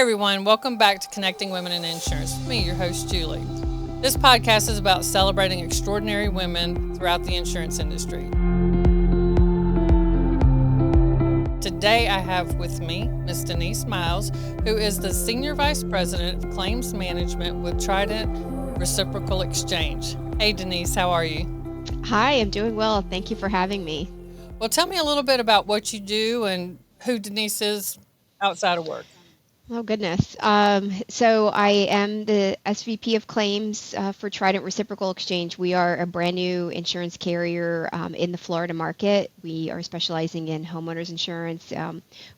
everyone, welcome back to Connecting Women in Insurance with me, your host, Julie. This podcast is about celebrating extraordinary women throughout the insurance industry. Today, I have with me Miss Denise Miles, who is the Senior Vice President of Claims Management with Trident Reciprocal Exchange. Hey, Denise, how are you? Hi, I'm doing well. Thank you for having me. Well, tell me a little bit about what you do and who Denise is outside of work. Oh, goodness. So I am the SVP of Claims for Trident Reciprocal Exchange. We are a brand new insurance carrier in the Florida market. We are specializing in homeowners insurance.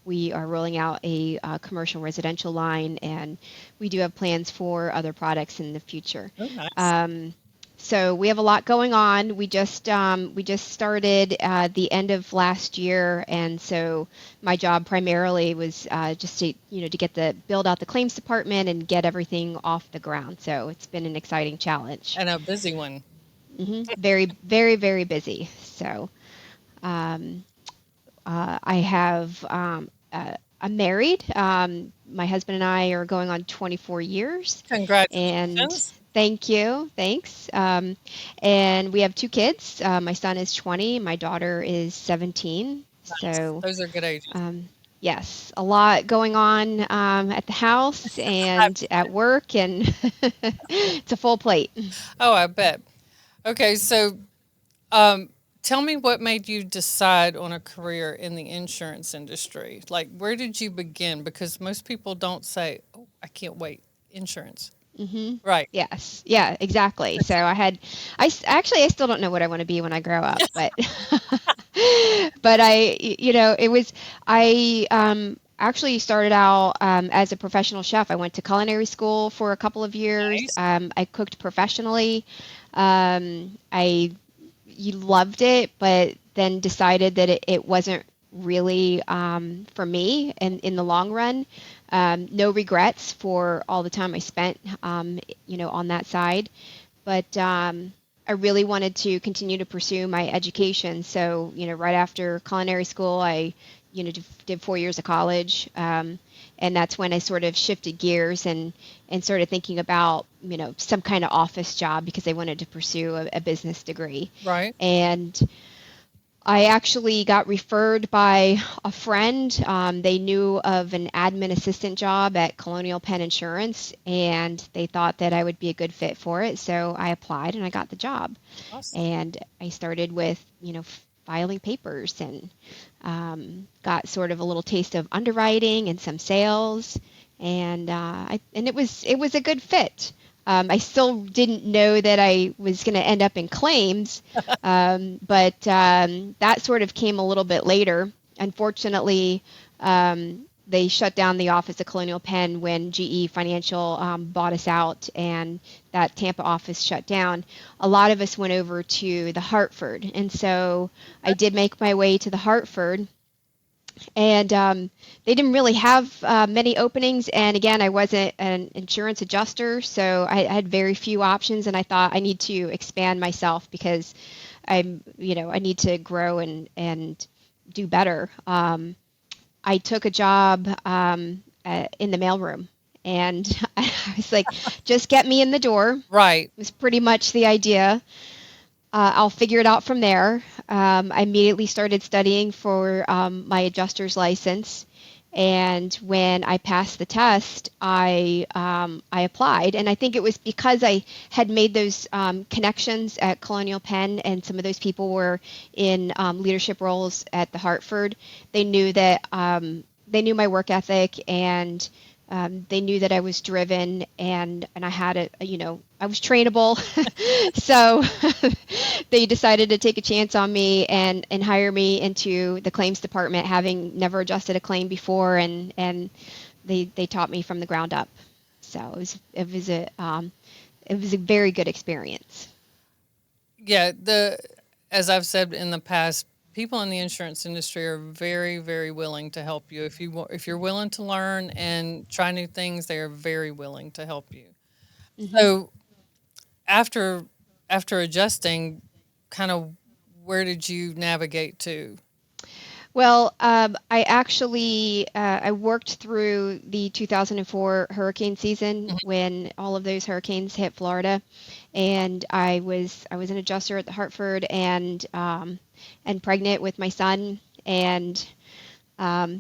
We are rolling out a commercial residential line, and we do have plans for other products in the future. Oh, nice. Um, So we have a lot going on. We just started the end of last year, and so my job primarily was just to get the build out the claims department and get everything off the ground. So it's been an exciting challenge. And a busy one. Very, very, very busy. So um, I have I'm married. My husband and I are going on 24 years, and Congratulations. thank you, thanks. And we have two kids. My son is 20, my daughter is 17. Nice. So Those are good ages. um, yes, a lot going on at the house and at work, and it's a full plate. Oh, I bet. Okay, so um, tell me what made you decide on a career in the insurance industry? Like, where did you begin? Because most people don't say, "Oh, I can't wait, insurance." hmm Right. Yes. Yeah, exactly. So I still don't know what I want to be when I grow up, but but I actually started out as a professional chef. I went to culinary school for a couple of years. Nice. I cooked professionally. I You loved it, but then decided that it wasn't really for me in the long run. No regrets for all the time I spent, on that side. But I really wanted to continue to pursue my education. So, right after culinary school, I, did 4 years of college. And that's when I sort of shifted gears and started thinking about, some kind of office job because I wanted to pursue a business degree. Right. And I actually got referred by a friend. They knew of an admin assistant job at Colonial Penn Insurance, and they thought that I would be a good fit for it. So I applied and I got the job. Awesome. And I started with, filing papers and got sort of a little taste of underwriting and some sales. And it was a good fit. I still didn't know that I was going to end up in claims, but that sort of came a little bit later. Unfortunately, they shut down the office of Colonial Penn when GE Financial bought us out, and that Tampa office shut down. A lot of us went over to the Hartford, and so I did make my way to the Hartford, and they didn't really have many openings. And again, I wasn't an insurance adjuster, so I had very few options. And I thought I need to expand myself because I need to grow and do better. I took a job in the mailroom, and I was like, just get me in the door. Right. Was pretty much the idea. I'll figure it out from there. I immediately started studying for my adjuster's license, and when I passed the test, I applied, and I think it was because I had made those connections at Colonial Penn, and some of those people were in leadership roles at the Hartford. They knew that they knew my work ethic, and they knew that I was driven, and I had I was trainable. So they decided to take a chance on me and hire me into the claims department, having never adjusted a claim before, and they taught me from the ground up. So it was a very good experience. Yeah. As I've said in the past, people in the insurance industry are very, very willing to help you. If you're willing to learn and try new things, they are very willing to help you. hmm So after after adjusting, kind of where did you navigate to? Well, I actually I worked through the 2004 hurricane season Mhm. when all of those hurricanes hit Florida, and I was an adjuster at the Hartford and pregnant with my son, and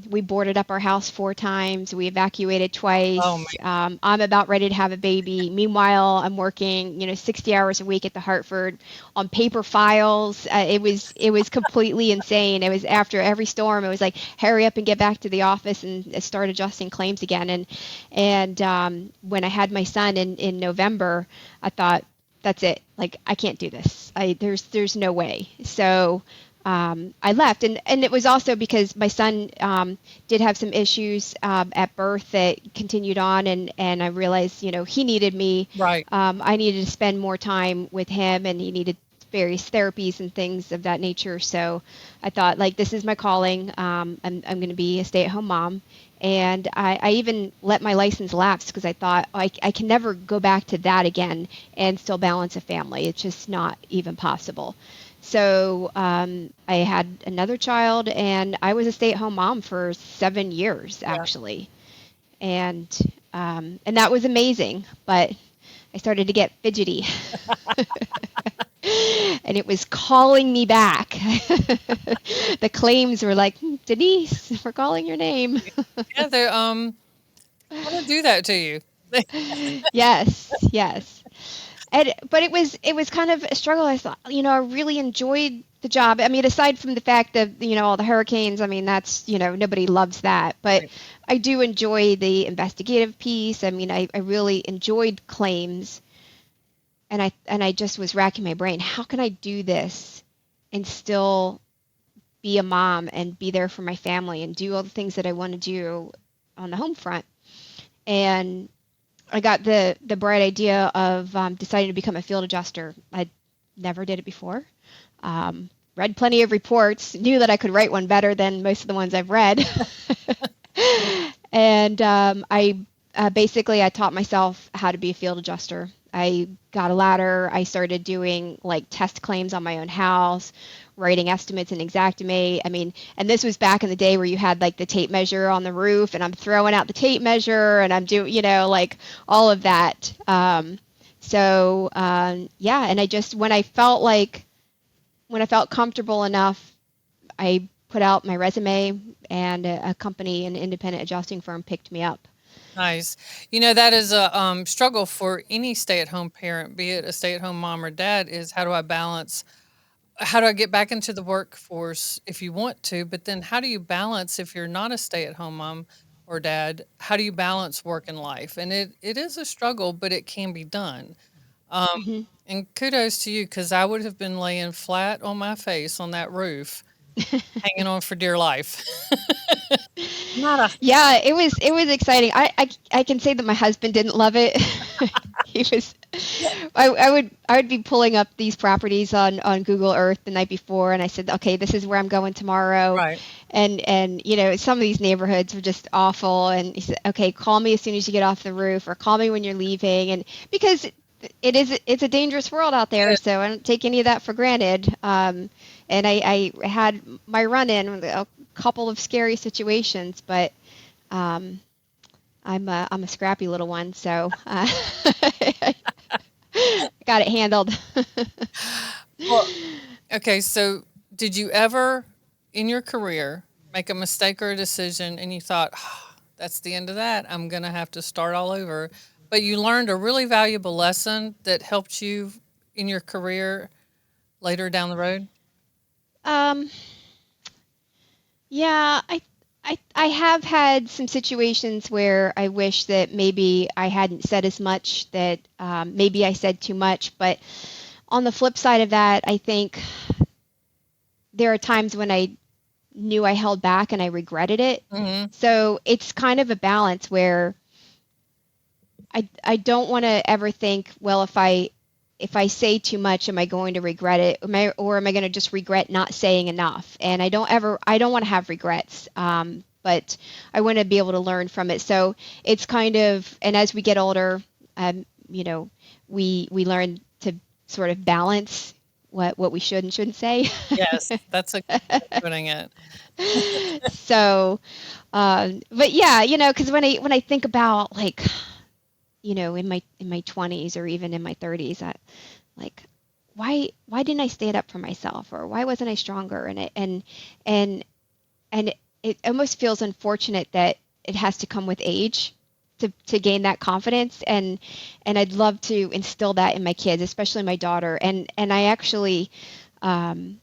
we boarded up our house 4 times. We evacuated Oh man. twice. I'm about ready to have a baby. Meanwhile, I'm working, 60 hours a week at the Hartford on paper files. It was completely insane. It was after every storm. It was like hurry up and get back to the office and start adjusting claims again. And when I had my son in November, I thought that's it. Like I can't do this. There's no way. So I left, and it was also because my son did have some issues at birth that continued on, and I realized he needed me. Right. I needed to spend more time with him, and he needed various therapies and things of that nature. So I thought like this is my calling. I'm going to be a stay-at-home mom. And I even let my license lapse because I thought I can never go back to that again and still balance a family. It's just not even possible. So I had another child, and I was a stay-at-home mom for 7 years, Yeah. actually, and and that was amazing. But I started to get fidgety, and it was calling me back. The claims were like, Denise, we're calling your name. Yeah, they want to do that to you. Yes, yes. And but it was kind of a struggle. I thought, I really enjoyed the job. I mean, aside from the fact that all the hurricanes, I mean, that's nobody loves that. But Right. I do enjoy the investigative piece. I mean, I really enjoyed claims, and I just was racking my brain. How can I do this and still be a mom and be there for my family and do all the things that I want to do on the home front? And I got the bright idea of deciding to become a field adjuster. I never did it before. Read plenty of reports, knew that I could write one better than most of the ones I've read, and I taught myself how to be a field adjuster. I got a ladder. I started doing like test claims on my own house, writing estimates in Exactimate. I mean, and this was back in the day where you had like the tape measure on the roof, and I'm throwing out the tape measure, and I'm doing, like all of that. Yeah, and I just when I felt comfortable enough, I put out my resume, and a company, an independent adjusting firm, picked me up. Nice. You know, that is a struggle for any stay-at-home parent, be it a stay-at-home mom or dad, is how do I balance how do I get back into the workforce if you want to, but then how do you balance if you're not a stay-at-home mom or dad? How do you balance work and life? And it is a struggle, but it can be done. Um, Hmm. and kudos to you because I would have been laying flat on my face on that roof, hanging on for dear life. Not a Yeah, it was exciting. I can say that my husband didn't love it. He was I would be pulling up these properties on Google Earth the night before, and I said, okay, this is where I'm going tomorrow, right. and some of these neighborhoods were just awful. And he said, okay, call me as soon as you get off the roof, or call me when you're leaving, and because it's a dangerous world out there, so I don't take any of that for granted. And I had my run in with a couple of scary situations, but um, I'm a scrappy little one, so I got it handled. Well, okay, so did you ever in your career make a mistake or a decision and you thought, "Ah, that's the end of that. I'm going to have to start all over." But you learned a really valuable lesson that helped you in your career later down the road? um, yeah, I have had some situations where I wish that maybe I hadn't said as much, that maybe I said too much. But on the flip side of that, I think there are times when I knew I held back and I regretted it. Mhm. So it's kind of a balance where I don't want to ever think, well, if I say too much, am I going to regret it? Am I going to just regret not saying enough? And I don't want to have regrets. But I want to be able to learn from it. So it's kind of, and as we get older, um, you know, we learn to sort of balance what we should and shouldn't say. Yes, that's a good way of putting it. So, but yeah, because when I think about like, in my 20s or even in my 30s, like, why didn't I stand up for myself, or why wasn't I stronger? And and it almost feels unfortunate that it has to come with age to gain that confidence, and I'd love to instill that in my kids, especially my daughter. And I actually, um,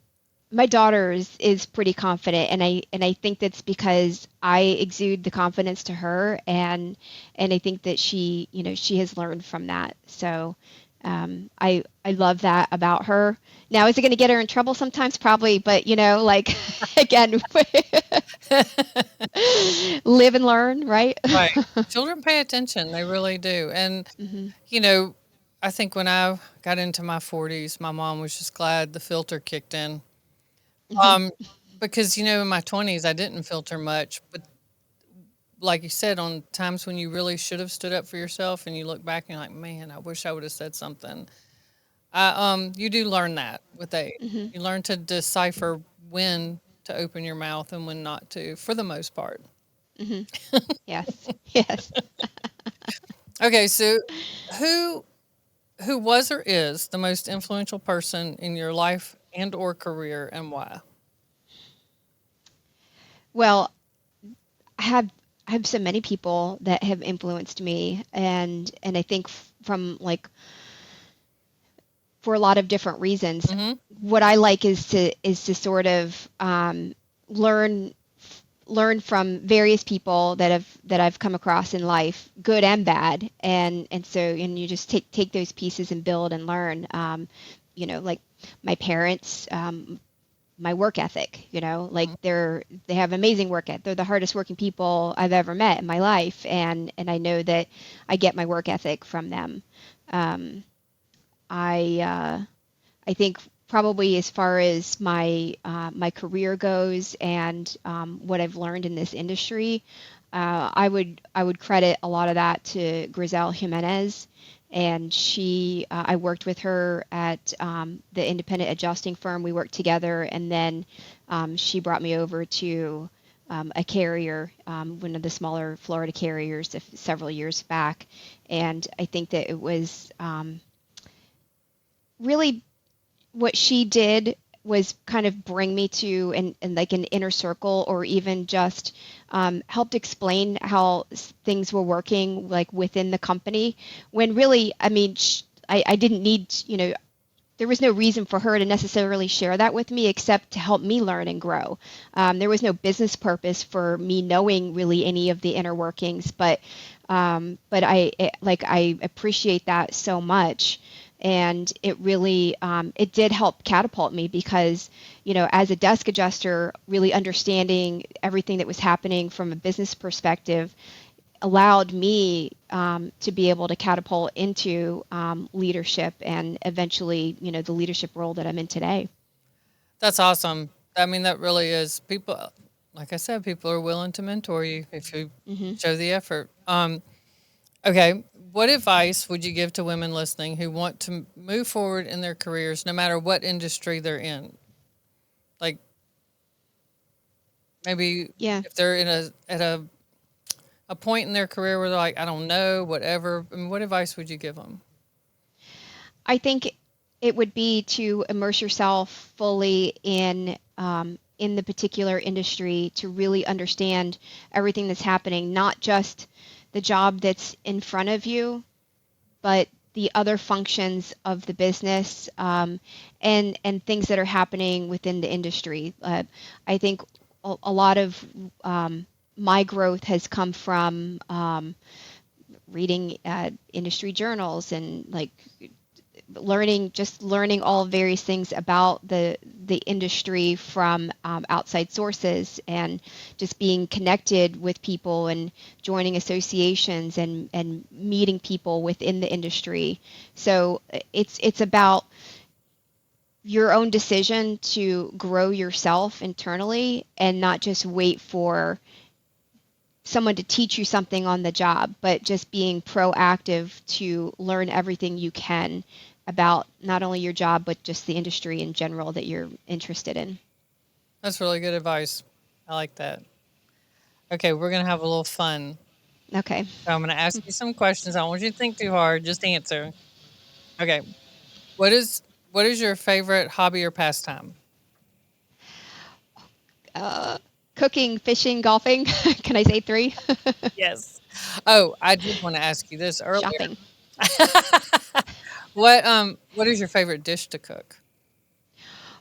my daughter is pretty confident, and I think that's because I exude the confidence to her, and I think that she has learned from that. So I love that about her. Now, is it going to get her in trouble sometimes? Probably, but like again, live and learn, right? Right. Children pay attention, they really do, and, Hmm. you know, I think when I got into my 40s, my mom was just glad the filter kicked in, Hmm. um, because, in my 20s, I didn't filter much, but like you said, on times when you really should have stood up for yourself and you look back and you're like, "Man, I wish I would have said something." You do learn that with age. Hmm. You learn to decipher when to open your mouth and when not to, for the most part. Hmm. Yes. Yes. Okay, so who who was or is the most influential person in your life and or career, and why? Well, I have I have so many people that have influenced me, and I think from like for a lot of different reasons. Mhm. What I like is to sort of learn learn from various people that I've come across in life, good and bad, and you just take those pieces and build and learn. Like my parents, my work ethic, like Mhm. they have amazing work ethic. They're the hardest working people I've ever met in my life, and I know that I get my work ethic from them. Um, I think probably as far as my career goes, and what I've learned in this industry, I would credit a lot of that to Grisel Jimenez. And I worked with her at the independent adjusting firm. We worked together, and then she brought me over to a carrier, one of the smaller Florida carriers, several years back. And I think that it was really what she did was kind of bring me to and like an inner circle, or even just helped explain how things were working like within the company, when really, I mean, I didn't need, there was no reason for her to necessarily share that with me except to help me learn and grow. There was no business purpose for me knowing really any of the inner workings, but I appreciate that so much. And it really it did help catapult me, because as a desk adjuster, really understanding everything that was happening from a business perspective allowed me to be able to catapult into leadership, and eventually, the leadership role that I'm in today. That's awesome. I mean, that really is. People, like I said, people are willing to mentor you if you Hmm. show the effort. Okay, what advice would you give to women listening who want to move forward in their careers, no matter what industry they're in? Like maybe Yeah, if they're in a point in their career where they're like, I don't know, whatever. I mean, what advice would you give them? I think it would be to immerse yourself fully in the particular industry, to really understand everything that's happening, not just the job that's in front of you, but the other functions of the business, and things that are happening within the industry. I think a lot of my growth has come from reading industry journals, and like learning all various things about the industry from outside sources, and just being connected with people, and joining associations, and meeting people within the industry. So it's about your own decision to grow yourself internally, and not just wait for someone to teach you something on the job, but just being proactive to learn everything you can about not only your job, but just the industry in general that you're interested in. That's really good advice. I like that. Okay, we're going to have a little fun. Okay. So I'm going to ask you some questions. I don't want you to think too hard, just answer. Okay. What is what is your favorite hobby or pastime? Uh, Cooking, fishing, golfing. Can I say three? Yes. Oh, I did want to ask you this earlier. Shopping. What is your favorite dish to cook?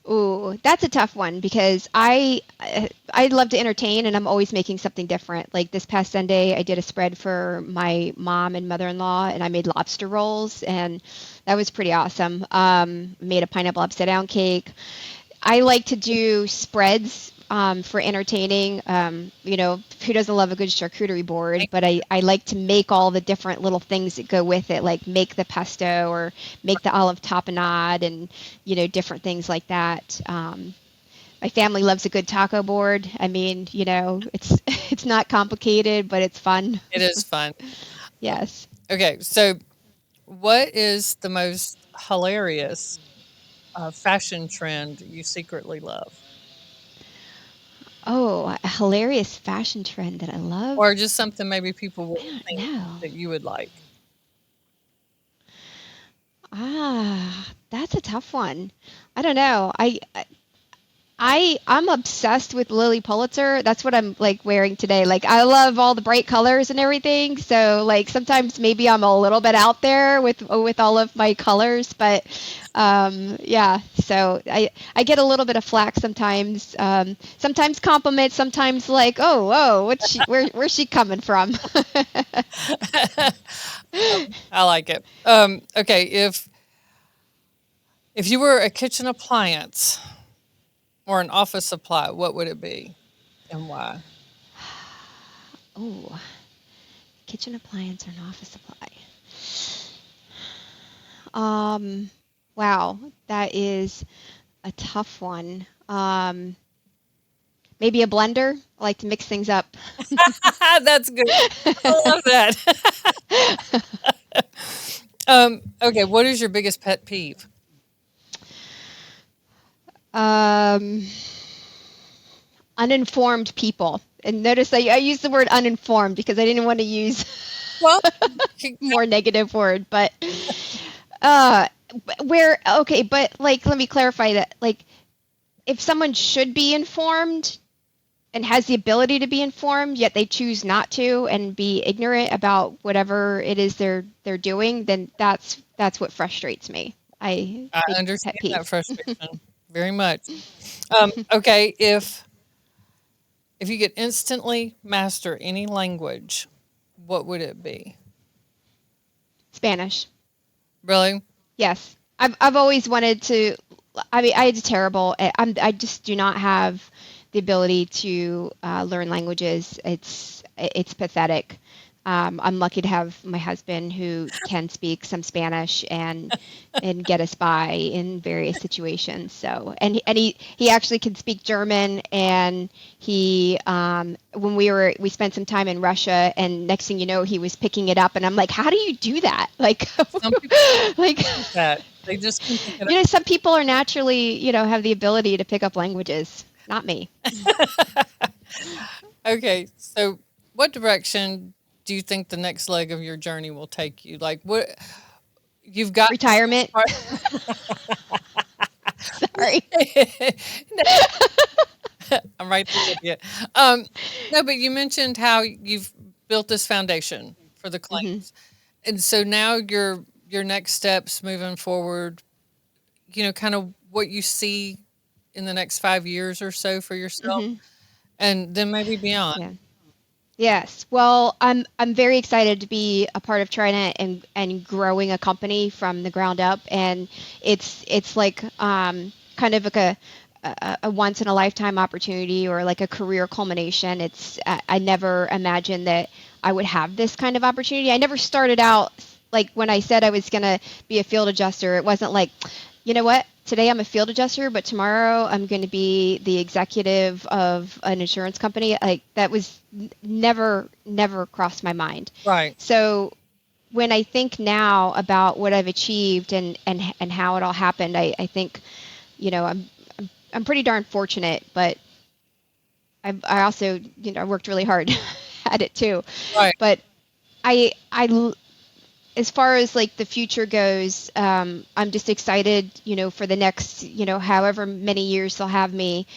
Ooh, that's a tough one because I love to entertain and I'm always making something different. Like this past Sunday, I did a spread for my mom and mother-in-law, and I made lobster rolls, and that was pretty awesome. Made a pineapple upside down cake. I like to do spreads for entertaining. Who doesn't love a good charcuterie board? But I like to make all the different little things that go with it, like make the pesto or make the olive tapenade and, different things like that. My family loves a good taco board. I mean, it's it's not complicated, but it's fun. It is fun. Yes. Okay, so what is the most hilarious fashion trend you secretly love, Oh, a hilarious fashion trend that I love. or just something maybe people I wouldn't don't think know. that you would like? That's a tough one. I don't know. I'm obsessed with Lily Pulitzer. That's what I'm like wearing today. Like I love all the bright colors and everything. So like sometimes maybe I'm a little bit out there with all of my colors, but yeah. So I get a little bit of flack sometimes. Sometimes compliments. Sometimes like what's where's she coming from? I like it. Okay, if you were a kitchen appliance or an office supply, what would it be and why? Oh, kitchen appliance or an office supply. Um, wow, that is a tough one. Maybe a blender. I like to mix things up. That's good. I love that. Okay, what is your biggest pet peeve? um, Uninformed people. And notice I use the word uninformed because I didn't want to use Well, more negative word, but uh, okay, but like let me clarify that. Like if someone should be informed and has the ability to be informed, yet they choose not to and be ignorant about whatever it is they're doing, then that's what frustrates me. I Big pet understand that peeve. frustration very much. Okay, if you could instantly master any language, what would it be? Spanish. Really? Yes. I've always wanted to. I mean, I did terrible. I just do not have the ability to learn languages. It's pathetic. I'm lucky to have my husband who can speak some Spanish and get us by in various situations. So and he actually can speak German, and he when we spent some time in Russia, and next thing you know he was picking it up, and I'm like, how do you do that? Like Some people like do that. They just can pick it some people are naturally have the ability to pick up languages. Not me. up. Okay, so what direction do you think the next leg of your journey will take you? Like what you've got Retirement. Sorry. I'm right there with you. Um, no, but you mentioned how you've built this foundation for the Hmm. claims, and so now your next steps moving forward. Kind of what you see in the next 5 years or so for yourself, Hmm. and then maybe beyond. Yeah. Yes. Well, I'm very excited to be a part of Trident and growing a company from the ground up. And it's like kind of like a once in a lifetime opportunity or like a career culmination. I never imagined that I would have this kind of opportunity. I never started out like when I said I was going to be a field adjuster. It wasn't like, you know what? Today I'm a field adjuster, but tomorrow I'm going to be the executive of an insurance company. Like that was never crossed my mind. Right. So when I think now about what I've achieved and how it all happened, I think, I'm pretty darn fortunate, but I also, I worked really hard at it too. Right. But I as far as like the future goes, I'm just excited, for the next, however many years they'll have me,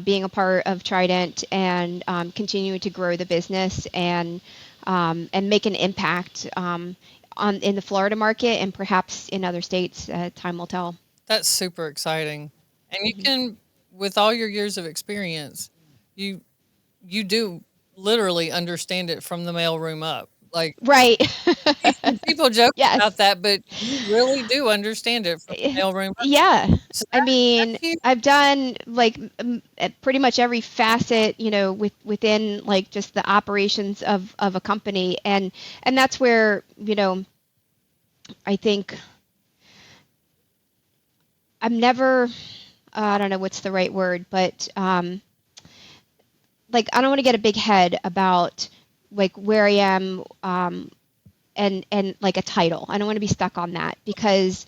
being a part of Trident and continuing to grow the business and make an impact on in the Florida market and perhaps in other states. Time will tell. That's super exciting. And you Hmm. can, with all your years of experience, you you do literally understand it from the mailroom up. Like Right. people joke about Yes. that, but you really do understand it from the mailroom up. Yeah. So I mean, that's huge. I've done like pretty much every facet, within like just the operations of a company, and that's where, I think I'm never, I don't know what's the right word, but like I don't want to get a big head about like where I am, and like a title. I don't want to be stuck on that because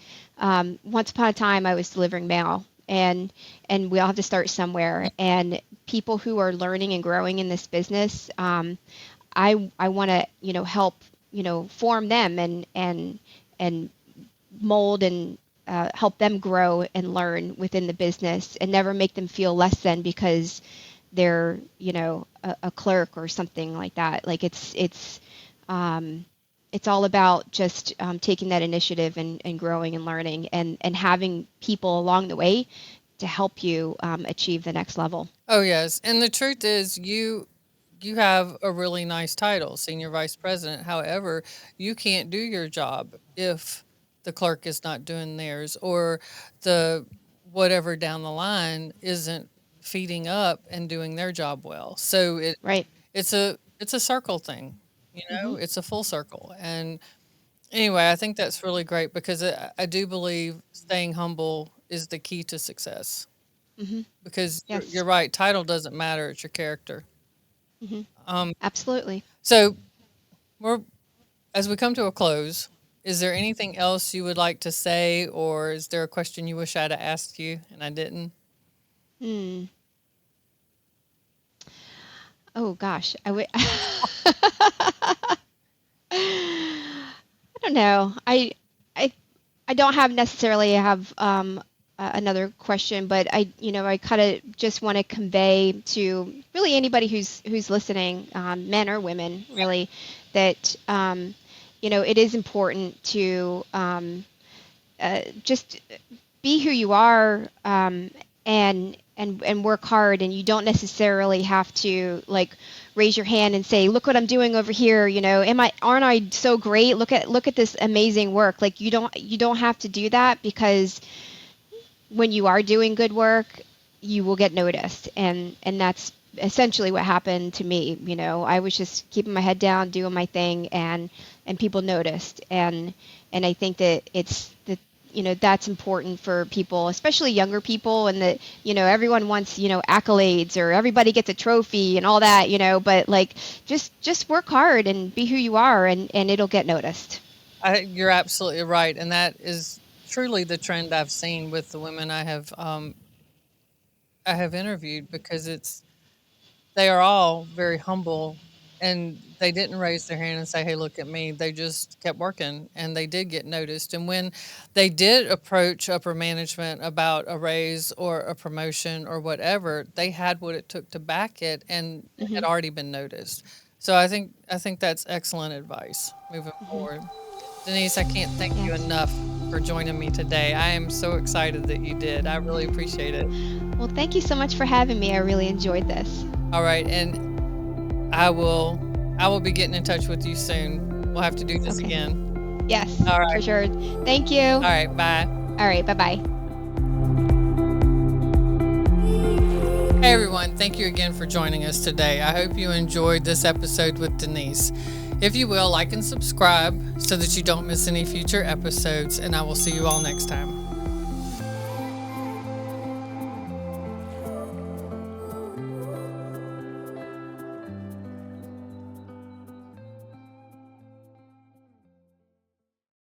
once upon a time I was delivering mail, and we all have to start somewhere. And people who are learning and growing in this business, I want to, help, form them and mold and help them grow and learn within the business and never make them feel less than because they're, a clerk or something like that. Like it's all about just taking that initiative and growing and learning and having people along the way to help you achieve the next level. Oh yes, and the truth is, you have a really nice title, senior vice president. However, you can't do your job if the clerk is not doing theirs, or the whatever down the line isn't feeding up and doing their job well. So Right. it's a circle thing, Hmm. it's a full circle. And anyway, I think that's really great because I do believe staying humble is the key to success. Hmm. Because you're Yes. right, title doesn't matter; it's your character. Hmm. Um, Absolutely. so we're as we come to a close. Is there anything else you would like to say, or is there a question you wish I'd have asked you and I didn't? Hmm. Oh gosh, I would. I don't know. I I don't have necessarily have another question, but I kind of just want to convey to really anybody who's listening, men or women, really, that it is important to just be who you are, and work hard, and you don't necessarily have to like raise your hand and say, look what I'm doing over here, am I aren't I so great, look at this amazing work. Like you don't have to do that, because when you are doing good work, you will get noticed, and that's essentially what happened to me. I was just keeping my head down, doing my thing, and people noticed, and I think that it's that that's important for people, especially younger people, and that everyone wants accolades, or everybody gets a trophy and all that, but like just work hard and be who you are, and it'll get noticed. You're absolutely right, and that is truly the trend I've seen with the women I have interviewed, because they are all very humble, and they didn't raise their hand and say, "Hey, look at me." They just kept working, and they did get noticed. And when they did approach upper management about a raise or a promotion or whatever, they had what it took to back it, and it had Hmm. already been noticed. So I think that's excellent advice moving Hmm. forward. Denise, I can't thank you Yes. enough for joining me today. I am so excited that you did. I really appreciate it. Well, thank you so much for having me. I really enjoyed this. All right, and I will I will be getting in touch with you soon. We'll have to do this Okay. again. Yes, All for right. sure. Thank you. All All right, bye. right. Bye bye. Hey everyone, thank you again for joining us today. I hope you enjoyed this episode with Denise. If you will, like and subscribe so that you don't miss any future episodes, and I will see you all next time.